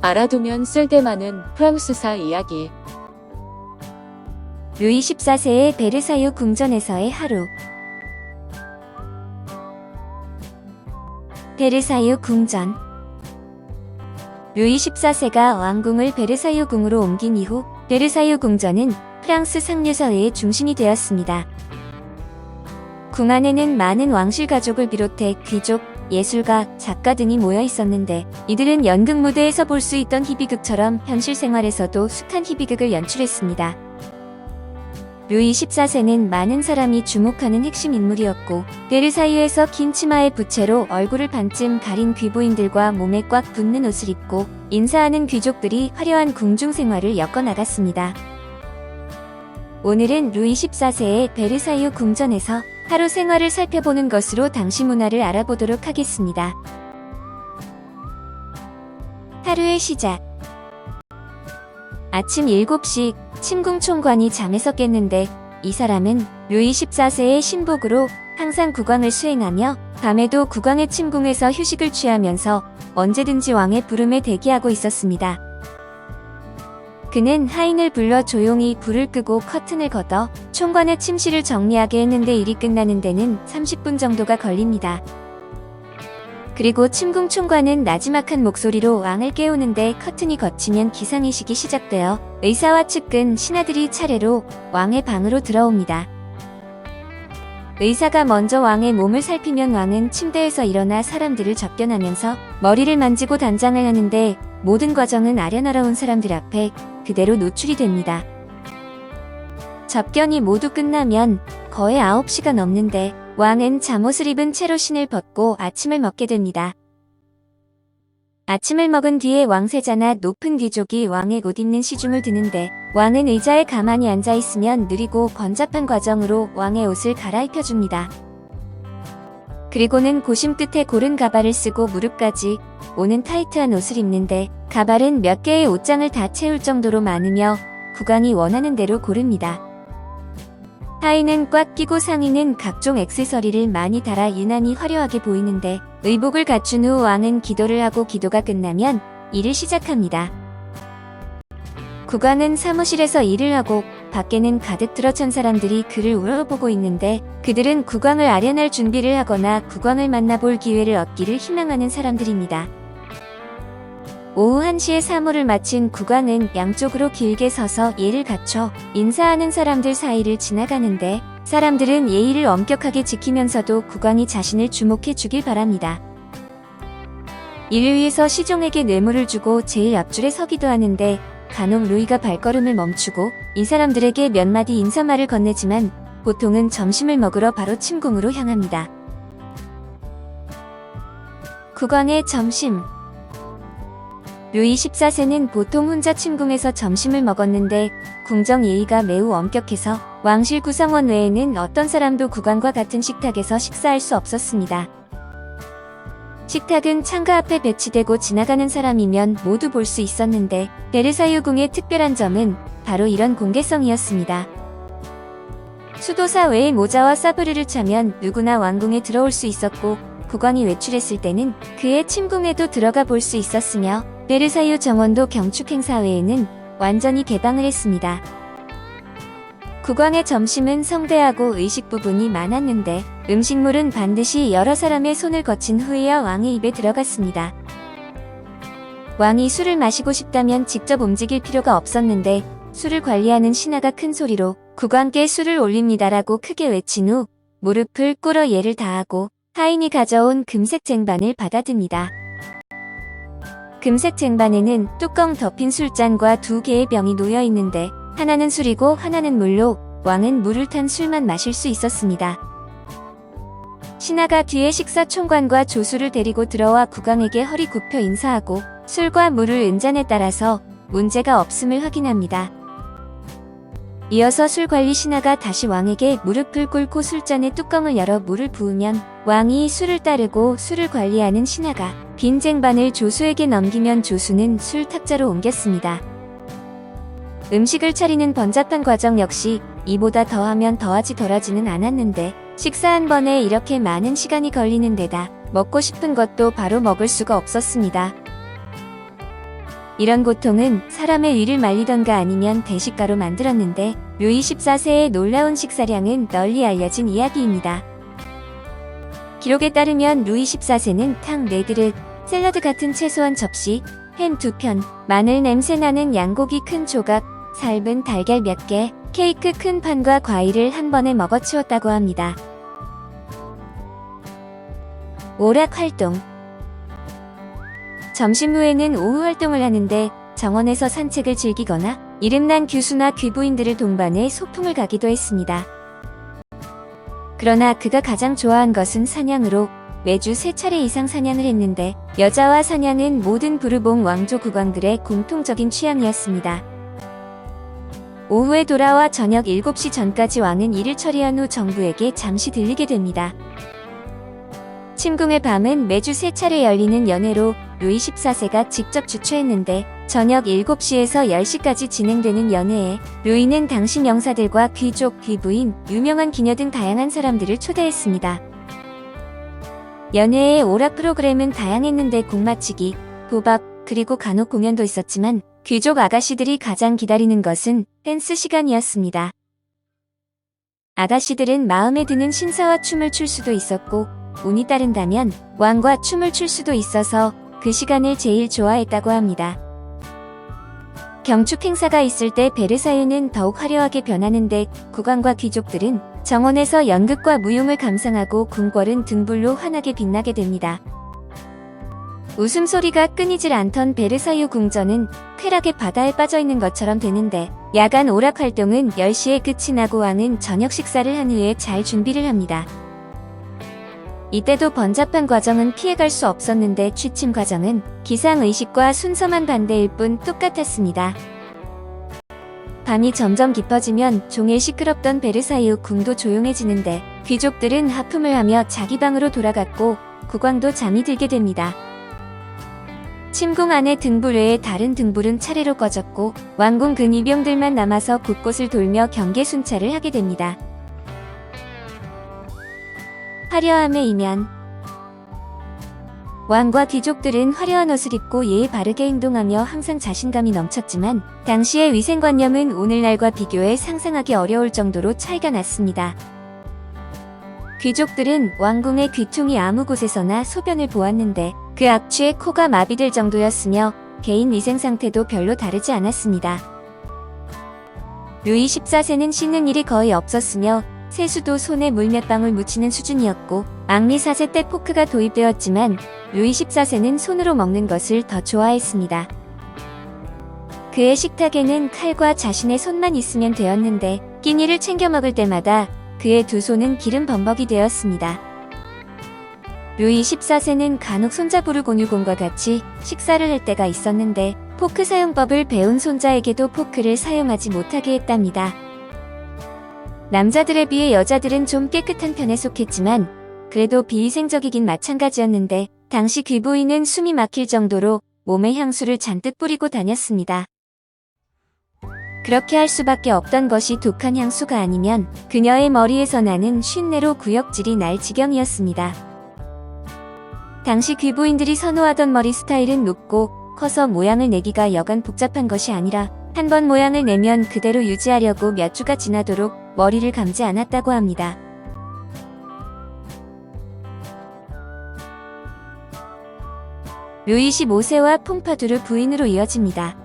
알아두면 쓸데많은 프랑스사 이야기. 루이 14세의 베르사유 궁전에서의 하루. 베르사유 궁전. 루이 14세가 왕궁을 베르사유 궁으로 옮긴 이후 베르사유 궁전은 프랑스 상류사회의 중심이 되었습니다. 궁 안에는 많은 왕실 가족을 비롯해 귀족, 예술가, 작가 등이 모여 있었는데 이들은 연극 무대에서 볼 수 있던 희비극처럼 현실 생활에서도 숱한 희비극을 연출했습니다. 루이 14세는 많은 사람이 주목하는 핵심 인물이었고 베르사유에서 긴 치마에 부채로 얼굴을 반쯤 가린 귀부인들과 몸에 꽉 붙는 옷을 입고 인사하는 귀족들이 화려한 궁중 생활을 엮어나갔습니다. 오늘은 루이 14세의 베르사유 궁전에서 하루 생활을 살펴보는 것으로 당시 문화를 알아보도록 하겠습니다. 하루의 시작. 아침 7시 침궁 총관이 잠에서 깼는데 이 사람은 루이 14세의 신복으로 항상 국왕을 수행하며 밤에도 국왕의 침궁에서 휴식을 취하면서 언제든지 왕의 부름에 대기하고 있었습니다. 그는 하인을 불러 조용히 불을 끄고 커튼을 걷어 총관의 침실을 정리하게 했는데 일이 끝나는 데는 30분 정도가 걸립니다. 그리고 침궁 총관은 나지막한 목소리로 왕을 깨우는데 커튼이 걷히면 기상의식이 시작되어 의사와 측근, 신하들이 차례로 왕의 방으로 들어옵니다. 의사가 먼저 왕의 몸을 살피면 왕은 침대에서 일어나 사람들을 접견하면서 머리를 만지고 단장을 하는데 모든 과정은 아련하러 온 사람들 앞에 그대로 노출이 됩니다. 접견이 모두 끝나면 거의 9시가 넘는데 왕은 잠옷을 입은 채로 신을 벗고 아침을 먹게 됩니다. 아침을 먹은 뒤에 왕세자나 높은 귀족이 왕의 옷 입는 시중을 드는데 왕은 의자에 가만히 앉아있으면 느리고 번잡한 과정으로 왕의 옷을 갈아입혀줍니다. 그리고는 고심 끝에 고른 가발을 쓰고 무릎까지 오는 타이트한 옷을 입는데 가발은 몇 개의 옷장을 다 채울 정도로 많으며 국왕이 원하는 대로 고릅니다. 하의는 꽉 끼고 상의는 각종 액세서리를 많이 달아 유난히 화려하게 보이는데 의복을 갖춘 후 왕은 기도를 하고 기도가 끝나면 일을 시작합니다. 국왕은 사무실에서 일을 하고 밖에는 가득 들어찬 사람들이 그를 우러러보고 있는데 그들은 국왕을 아련할 준비를 하거나 국왕을 만나볼 기회를 얻기를 희망하는 사람들입니다. 오후 1시에 사무를 마친 국왕은 양쪽으로 길게 서서 예를 갖춰 인사하는 사람들 사이를 지나가는데 사람들은 예의를 엄격하게 지키면서도 국왕이 자신을 주목해 주길 바랍니다. 이를 위해서 시종에게 뇌물을 주고 제일 앞줄에 서기도 하는데 간혹 루이가 발걸음을 멈추고 이 사람들에게 몇 마디 인사말을 건네지만 보통은 점심을 먹으러 바로 침궁으로 향합니다. 국왕의 점심. 루이 14세는 보통 혼자 침궁에서 점심을 먹었는데 궁정 예의가 매우 엄격해서 왕실 구성원 외에는 어떤 사람도 국왕과 같은 식탁에서 식사할 수 없었습니다. 식탁은 창가 앞에 배치되고 지나가는 사람이면 모두 볼 수 있었는데 베르사유 궁의 특별한 점은 바로 이런 공개성이었습니다. 수도사 외에 모자와 사브르를 차면 누구나 왕궁에 들어올 수 있었고 국왕이 외출했을 때는 그의 침궁에도 들어가 볼 수 있었으며 베르사유 정원도 경축 행사 외에는 완전히 개방을 했습니다. 국왕의 점심은 성대하고 의식 부분이 많았는데 음식물은 반드시 여러 사람의 손을 거친 후에야 왕의 입에 들어갔습니다. 왕이 술을 마시고 싶다면 직접 움직일 필요가 없었는데 술을 관리하는 신하가 큰 소리로 국왕께 술을 올립니다라고 크게 외친 후 무릎을 꿇어 예를 다하고 하인이 가져온 금색 쟁반을 받아듭니다. 금색 쟁반에는 뚜껑 덮인 술잔과 2개의 병이 놓여 있는데 하나는 술이고 하나는 물로 왕은 물을 탄 술만 마실 수 있었습니다. 신하가 뒤에 식사 총관과 조수를 데리고 들어와 국왕에게 허리 굽혀 인사하고 술과 물을 은잔에 따라서 문제가 없음을 확인합니다. 이어서 술관리 신하가 다시 왕에게 무릎을 꿇고 술잔의 뚜껑을 열어 물을 부으면 왕이 술을 따르고 술을 관리하는 신하가 빈 쟁반을 조수에게 넘기면 조수는 술 탁자로 옮겼습니다. 음식을 차리는 번잡한 과정 역시 이보다 더하면 더하지 덜하지는 않았는데 식사 한 번에 이렇게 많은 시간이 걸리는 데다 먹고 싶은 것도 바로 먹을 수가 없었습니다. 이런 고통은 사람의 위를 말리던가 아니면 대식가로 만들었는데 루이 14세의 놀라운 식사량은 널리 알려진 이야기입니다. 기록에 따르면 루이 14세는 탕 4그릇, 샐러드 같은 채소 한 접시, 햄 2편, 마늘 냄새나는 양고기 큰 조각, 삶은 달걀 몇 개, 케이크 큰 판과 과일을 한 번에 먹어치웠다고 합니다. 오락 활동. 점심 후에는 오후 활동을 하는데 정원에서 산책을 즐기거나 이름난 교수나 귀부인들을 동반해 소풍을 가기도 했습니다. 그러나 그가 가장 좋아한 것은 사냥으로 매주 3차례 이상 사냥을 했는데 여자와 사냥은 모든 부르봉 왕조 국왕들의 공통적인 취향이었습니다. 오후에 돌아와 저녁 7시 전까지 왕은 일을 처리한 후 정부에게 잠시 들리게 됩니다. 침궁의 밤은 매주 3차례 열리는 연회로 루이 14세가 직접 주최했는데 저녁 7시에서 10시까지 진행되는 연회에 루이는 당시 명사들과 귀족, 귀부인, 유명한 기녀 등 다양한 사람들을 초대했습니다. 연회의 오락 프로그램은 다양했는데 곡맞히기, 도박, 그리고 간혹 공연도 있었지만 귀족 아가씨들이 가장 기다리는 것은 댄스 시간이었습니다. 아가씨들은 마음에 드는 신사와 춤을 출 수도 있었고 운이 따른다면 왕과 춤을 출 수도 있어서 그 시간을 제일 좋아했다고 합니다. 경축 행사가 있을 때 베르사유는 더욱 화려하게 변하는데 국왕과 귀족들은 정원에서 연극과 무용을 감상하고 궁궐은 등불로 환하게 빛나게 됩니다. 웃음소리가 끊이질 않던 베르사유 궁전은 쾌락의 바다에 빠져있는 것처럼 되는데 야간 오락 활동은 10시에 끝이 나고 왕은 저녁 식사를 한 후에 잘 준비를 합니다. 이때도 번잡한 과정은 피해갈 수 없었는데 취침 과정은 기상의식과 순서만 반대일 뿐 똑같았습니다. 밤이 점점 깊어지면 종일 시끄럽던 베르사유 궁도 조용해지는데 귀족들은 하품을 하며 자기 방으로 돌아갔고 국왕도 잠이 들게 됩니다. 침궁 안의 등불 외에 다른 등불은 차례로 꺼졌고 왕궁 근위병들만 남아서 곳곳을 돌며 경계 순찰을 하게 됩니다. 화려함의 이면. 왕과 귀족들은 화려한 옷을 입고 예의 바르게 행동하며 항상 자신감이 넘쳤지만 당시의 위생관념은 오늘날과 비교해 상상하기 어려울 정도로 차이가 났습니다. 귀족들은 왕궁의 귀퉁이 아무 곳에서나 소변을 보았는데 그 악취에 코가 마비될 정도였으며 개인 위생 상태도 별로 다르지 않았습니다. 루이 14세는 씻는 일이 거의 없었으며 세수도 손에 물 몇 방울 묻히는 수준이었고 앙리 4세 때 포크가 도입되었지만 루이 14세는 손으로 먹는 것을 더 좋아했습니다. 그의 식탁에는 칼과 자신의 손만 있으면 되었는데 끼니를 챙겨 먹을 때마다 그의 두 손은 기름 범벅이 되었습니다. 루이 14세는 간혹 손잡으로 공유공과 같이 식사를 할 때가 있었는데 포크 사용법을 배운 손자에게도 포크를 사용하지 못하게 했답니다. 남자들에 비해 여자들은 좀 깨끗한 편에 속했지만 그래도 비위생적이긴 마찬가지였는데 당시 귀부인은 숨이 막힐 정도로 몸에 향수를 잔뜩 뿌리고 다녔습니다. 그렇게 할 수밖에 없던 것이 독한 향수가 아니면 그녀의 머리에서 나는 쉰내로 구역질이 날 지경이었습니다. 당시 귀부인들이 선호하던 머리 스타일은 높고 커서 모양을 내기가 여간 복잡한 것이 아니라 한 번 모양을 내면 그대로 유지하려고 몇 주가 지나도록 머리를 감지 않았다고 합니다. 루이 15세와 퐁파두르 부인으로 이어집니다.